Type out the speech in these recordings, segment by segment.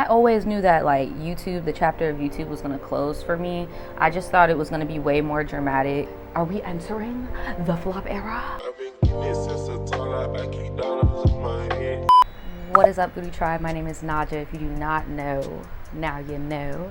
I always knew that like YouTube, the chapter of YouTube was going to close for me. I just thought it was going to be way more dramatic. Are we entering the flop era? What is up, Booty Tribe? My name is Naja. If you do not know, now you know.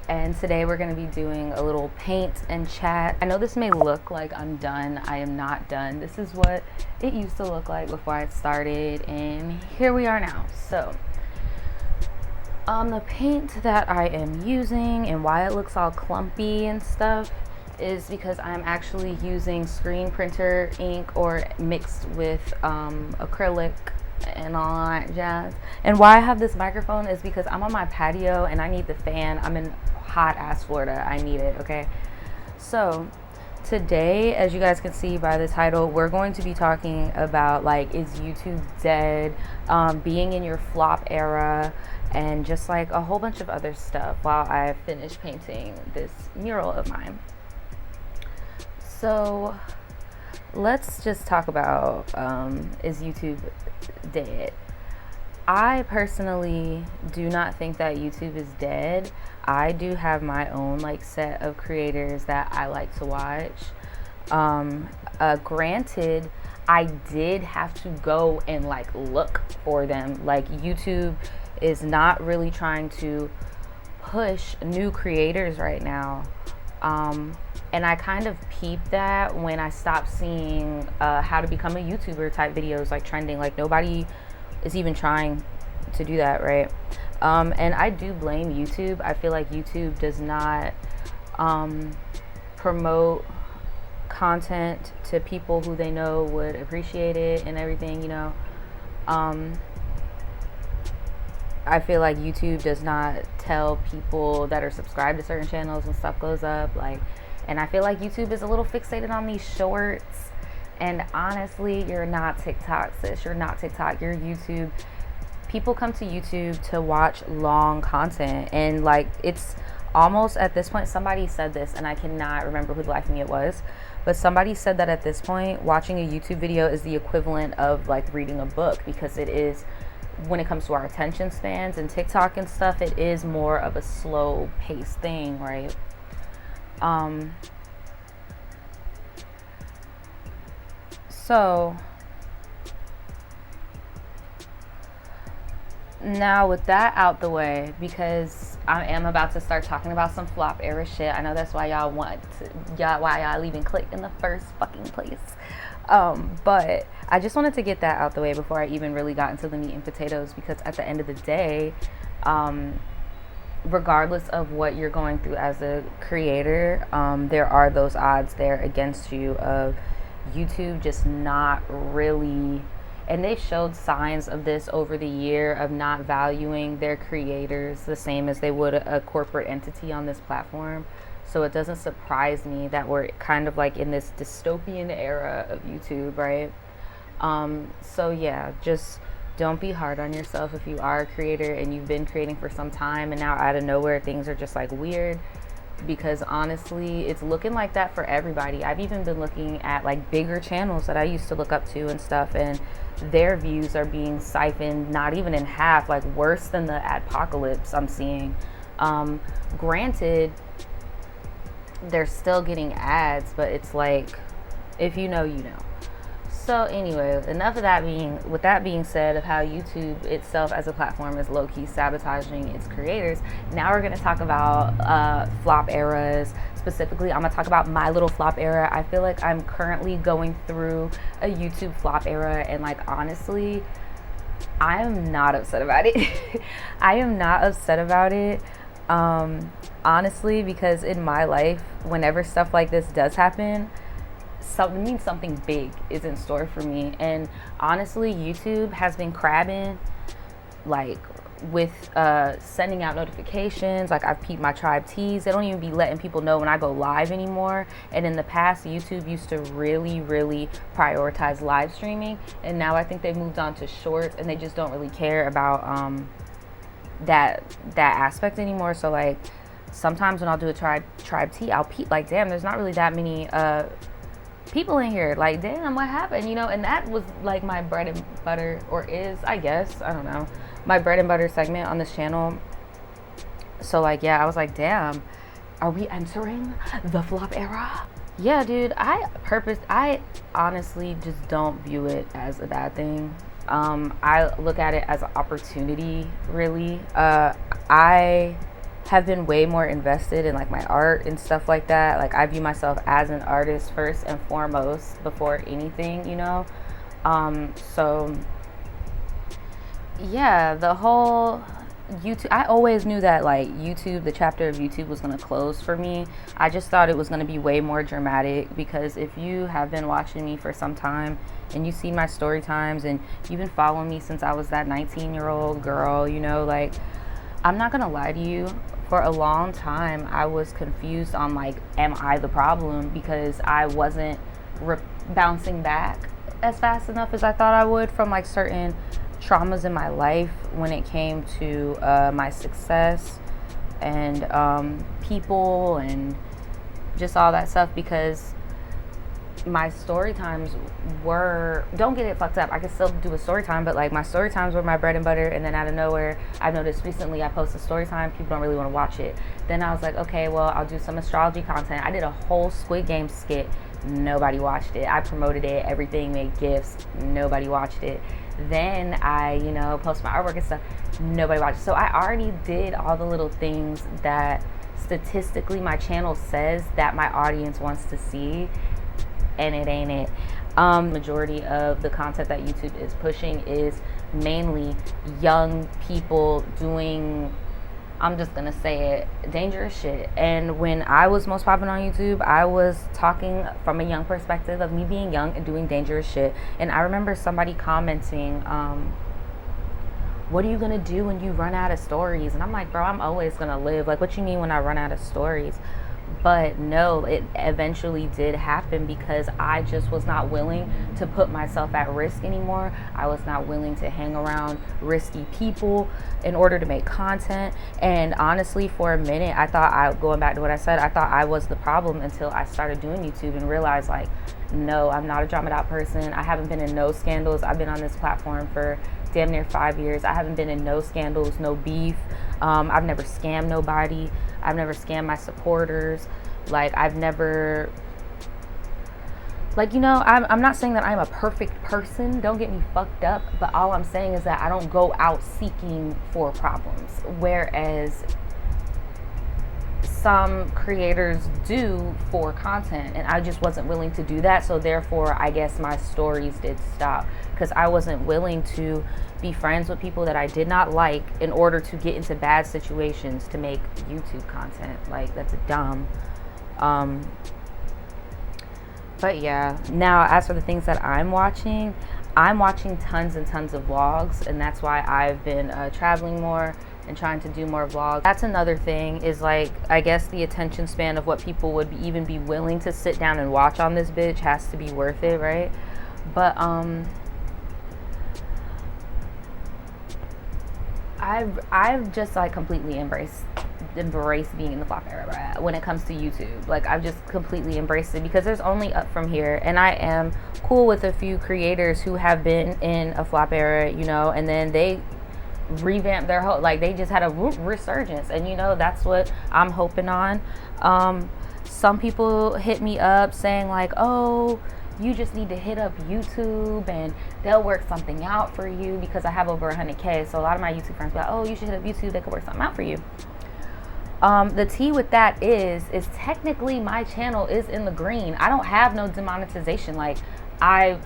And today we're going to be doing a little paint and chat. I know this may look like I'm done. I am not done. This is what it used to look like before I started, and here we are now. So the paint that I am using and why it looks all clumpy and stuff is because I'm actually using screen printer ink or mixed with acrylic and all that jazz. And why I have this microphone is because I'm on my patio and I need the fan. I'm in hot ass Florida. I need it, okay? So today, as you guys can see by the title, we're going to be talking about like, is YouTube dead, being in your flop era, and just like a whole bunch of other stuff while I finish painting this mural of mine. So let's just talk about, is YouTube dead? I personally do not think that YouTube is dead. I do have my own like set of creators that I like to watch. Granted, I did have to go and like look for them. Like YouTube is not really trying to push new creators right now. And I kind of peeped that when I stopped seeing how to become a YouTuber type videos like trending. Like nobody is even trying to do that, right? And I do blame YouTube. I feel like YouTube does not promote content to people who they know would appreciate it and everything, you know. I feel like YouTube does not tell people that are subscribed to certain channels when stuff goes up, like, and I feel like YouTube is a little fixated on these shorts. And honestly, you're not TikTok, sis. You're not TikTok. You're YouTube. People come to YouTube to watch long content, and like, it's almost at this point, somebody said this, and I cannot remember who the life of me it was, but somebody said that at this point, watching a YouTube video is the equivalent of like reading a book, because it is, when it comes to our attention spans and TikTok and stuff, it is more of a slow paced thing, right? So now with that out the way, because I am about to start talking about some flop era shit. I know that's why y'all why y'all even clicked in the first fucking place. But I just wanted to get that out the way before I even really got into the meat and potatoes, because at the end of the day, regardless of what you're going through as a creator, there are those odds there against you of YouTube just not really, and they've showed signs of this over the year, of not valuing their creators the same as they would a corporate entity on this platform. So it doesn't surprise me that we're kind of like in this dystopian era of YouTube, right? So yeah, just don't be hard on yourself if you are a creator and you've been creating for some time and now out of nowhere things are just like weird, because honestly, it's looking like that for everybody. I've even been looking at like bigger channels that I used to look up to and stuff, and their views are being siphoned, not even in half, like worse than the adpocalypse I'm seeing. Granted, they're still getting ads, but it's like, if you know, you know. So anyway, enough of that with that being said, of how YouTube itself as a platform is low-key sabotaging its creators. Now we're going to talk about flop eras. Specifically, I'm going to talk about my little flop era. I feel like I'm currently going through a YouTube flop era, and like, honestly, I am not upset about it. I am not upset about it. Honestly, because in my life, whenever stuff like this does happen, it means something big is in store for me. And honestly, YouTube has been crabbing like with sending out notifications. Like, I've peeped my tribe teas. They don't even be letting people know when I go live anymore. And in the past, YouTube used to really prioritize live streaming, and now I think they've moved on to shorts, and they just don't really care about that aspect anymore. So like, sometimes when I'll do a tribe tea, I'll peep like, damn, there's not really that many people in here, like, damn, what happened, you know? And that was like my bread and butter, or is, I guess, I don't know, my bread and butter segment on this channel So like, yeah, I was like, damn, are we entering the flop era? Yeah, dude, I honestly just don't view it as a bad thing. I look at it as an opportunity, really. I have been way more invested in like my art and stuff like that. Like, I view myself as an artist first and foremost before anything, you know? So yeah, the whole YouTube, I always knew that like YouTube, the chapter of YouTube was going to close for me. I just thought it was going to be way more dramatic, because if you have been watching me for some time and you've seen my story times and you've been following me since I was that 19-year-old girl, you know, like, I'm not going to lie to you. For a long time, I was confused on like, am I the problem? Because I wasn't bouncing back as fast enough as I thought I would from like certain traumas in my life when it came to my success and people and just all that stuff, because my story times were, don't get it fucked up, I can still do a story time, but like my story times were my bread and butter. And then out of nowhere, I've noticed recently I post a story time, people don't really want to watch it. Then I was like, okay, well, I'll do some astrology content. I did a whole Squid Game skit, nobody watched it. I promoted it, everything, made gifts, nobody watched it. Then I, you know, post my artwork and stuff, nobody watched it. So I already did all the little things that statistically my channel says that my audience wants to see, and it ain't it. Majority of the content that YouTube is pushing is mainly young people doing, I'm just gonna say it, dangerous shit. And when I was most popular on YouTube, I was talking from a young perspective of me being young and doing dangerous shit. And I remember somebody commenting, what are you gonna do when you run out of stories? And I'm like, bro, I'm always gonna live. Like, what you mean when I run out of stories? But no, it eventually did happen, because I just was not willing to put myself at risk anymore. I was not willing to hang around risky people in order to make content. And honestly, for a minute, going back to what I said, I thought I was the problem until I started doing YouTube and realized, like, no, I'm not a drama out person. I haven't been in no scandals. I've been on this platform for damn near 5 years. I haven't been in no scandals, no beef. I've never scammed nobody. I've never scammed my supporters. Like, I've never, like, you know, I'm not saying that I'm a perfect person. Don't get me fucked up. But all I'm saying is that I don't go out seeking for problems. Whereas some creators do for content, and I just wasn't willing to do that. So therefore, I guess my stories did stop, because I wasn't willing to be friends with people that I did not like in order to get into bad situations to make YouTube content. Like, that's dumb. But yeah, now as for the things that I'm watching tons and tons of vlogs, and that's why I've been traveling more and trying to do more vlogs. That's another thing, is like, I guess the attention span of what people would even be willing to sit down and watch on this bitch has to be worth it, right? But I've just like completely embraced being in the flop era when it comes to YouTube. Like, I've just completely embraced it, because there's only up from here. And I am cool with a few creators who have been in a flop era, you know, and then they revamped their whole, like, they just had a resurgence. And, you know, that's what I'm hoping on. Some people hit me up saying like, oh, you just need to hit up YouTube and they'll work something out for you, because I have over 100K. So a lot of my YouTube friends be like, oh, you should hit up YouTube, they could work something out for you. The tea with that is technically my channel is in the green. I don't have no demonetization. Like, I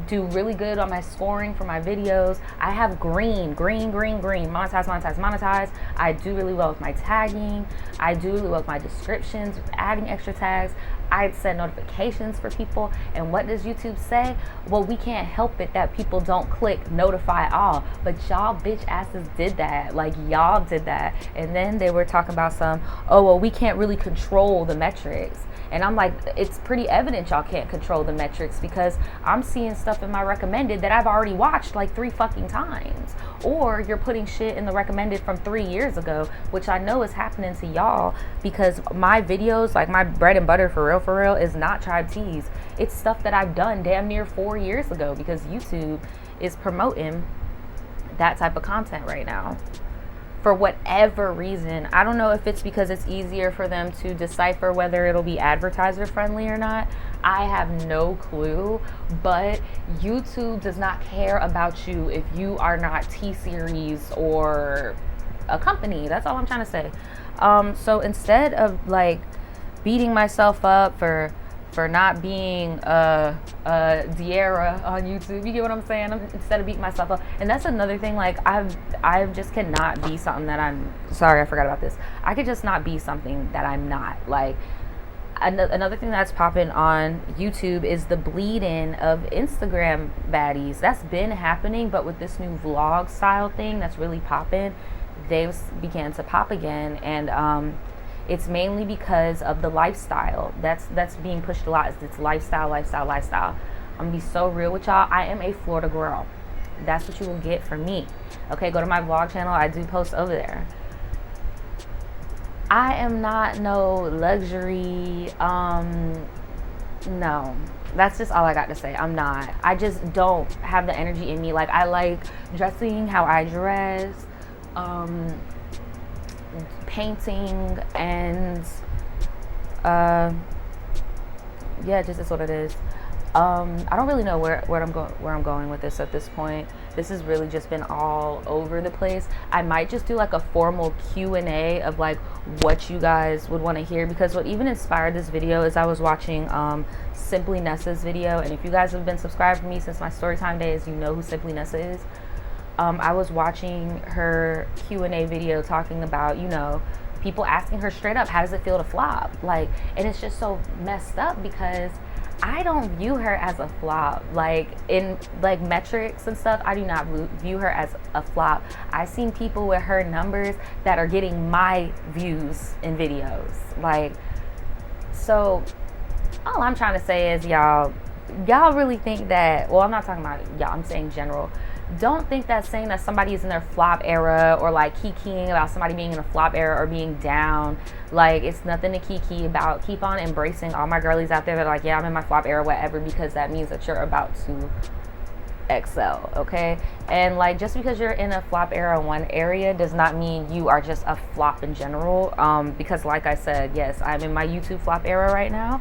do really good on my scoring for my videos. I have green, monetize. I do really well with my tagging. I do really well with my descriptions, with adding extra tags. I set notifications for people. And what does YouTube say? Well, we can't help it that people don't click notify all. But y'all bitch asses did that. Like, y'all did that. And then they were talking about oh, well, we can't really control the metrics. And I'm like, it's pretty evident y'all can't control the metrics, because I'm seeing stuff in my recommended that I've already watched like 3 fucking times. Or you're putting shit in the recommended from 3 years ago, which I know is happening to y'all, because my videos, like my bread and butter for real, is not tribe teas. It's stuff that I've done damn near 4 years ago, because YouTube is promoting that type of content right now. for whatever reason. I don't know if it's because it's easier for them to decipher whether it'll be advertiser friendly or not. I have no clue, but YouTube does not care about you if you are not T-Series or a company. That's all I'm trying to say. So instead of like beating myself up for not being Diera on YouTube, you get what I'm saying? Instead of beating myself up. And that's another thing, like I just cannot be something that I'm, sorry, I forgot about this. I could just not be something that I'm not. Like another thing that's popping on YouTube is the bleed-in of Instagram baddies. That's been happening, but with this new vlog style thing that's really popping, they began to pop again. And it's mainly because of the lifestyle that's being pushed a lot. It's lifestyle. I'm gonna be so real with y'all. I am a Florida girl. That's what you will get from me. Okay, go to my vlog channel. I do post over there. I am not no luxury. No, that's just all I got to say. I'm not. I just don't have the energy in me. Like, I like dressing how I dress. Painting, and yeah, just is what it is. I don't really know where I'm going with this at this point. This has really just been all over the place. I might just do like a formal Q&A of like what you guys would want to hear, because what even inspired this video is I was watching Simply Nessa's video, and if you guys have been subscribed to me since my storytime days, you know who Simply Nessa is. I was watching her Q&A video talking about, you know, people asking her straight up, how does it feel to flop? Like, and it's just so messed up because I don't view her as a flop. Like, in like metrics and stuff, I do not view her as a flop. I've seen people with her numbers that are getting my views in videos. Like, so all I'm trying to say is, y'all really think that, well, I'm not talking about y'all, I'm saying general. Don't think that saying that somebody is in their flop era, or like kikiing about somebody being in a flop era or being down, like it's nothing to kiki about. Keep on embracing all my girlies out there that are like, yeah, I'm in my flop era, whatever, because that means that you're about to excel, okay? And like, just because you're in a flop era in one area does not mean you are just a flop in general, because like I said, yes, I'm in my YouTube flop era right now,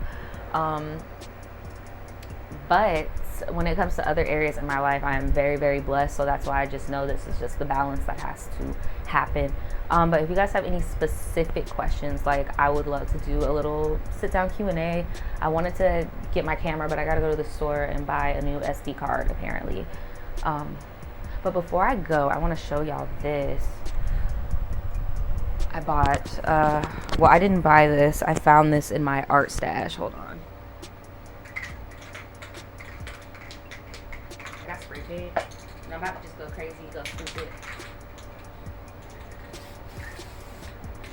but when it comes to other areas in my life, I am very, very blessed. So that's why I just know this is just the balance that has to happen. But if you guys have any specific questions, like, I would love to do a little sit down Q&A. I wanted to get my camera, but I gotta go to the store and buy a new SD card apparently. But before I go, I want to show y'all this. I bought, well, I didn't buy this. I found this in my art stash. Hold on. And I'm about to just go crazy, go stupid.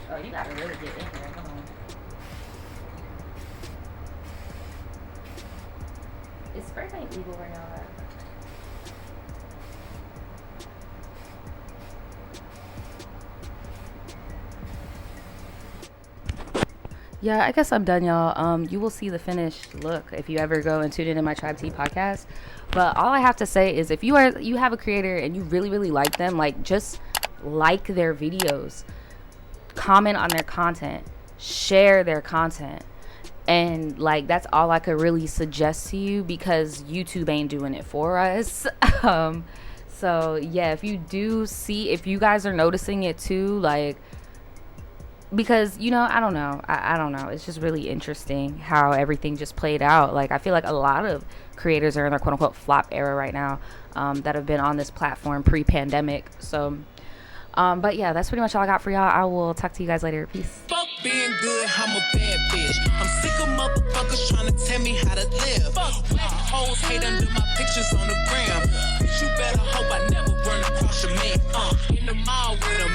Oh, you gotta really get in here. Come on. Is spray paint legal right now? Yeah, I guess I'm done, y'all. You will see the finished look if you ever go and tune in my Tribe T podcast. But all I have to say is, if you have a creator and you really, really like them, like, just like their videos, comment on their content, share their content, and like, that's all I could really suggest to you, because YouTube ain't doing it for us. So yeah, if you guys are noticing it too, like, because, you know, I don't know. I don't know. It's just really interesting how everything just played out. Like, I feel like a lot of creators are in their quote unquote flop era right now, that have been on this platform pre-pandemic. So, but yeah, that's pretty much all I got for y'all. I will talk to you guys later. Peace. Fuck being good, I'm a bad bitch. I'm sick of motherfuckers trying to tell me how to live. Fuck hoes hate under my pictures on the gram. Bitch, you better hope I never run across your man. In the mall with him.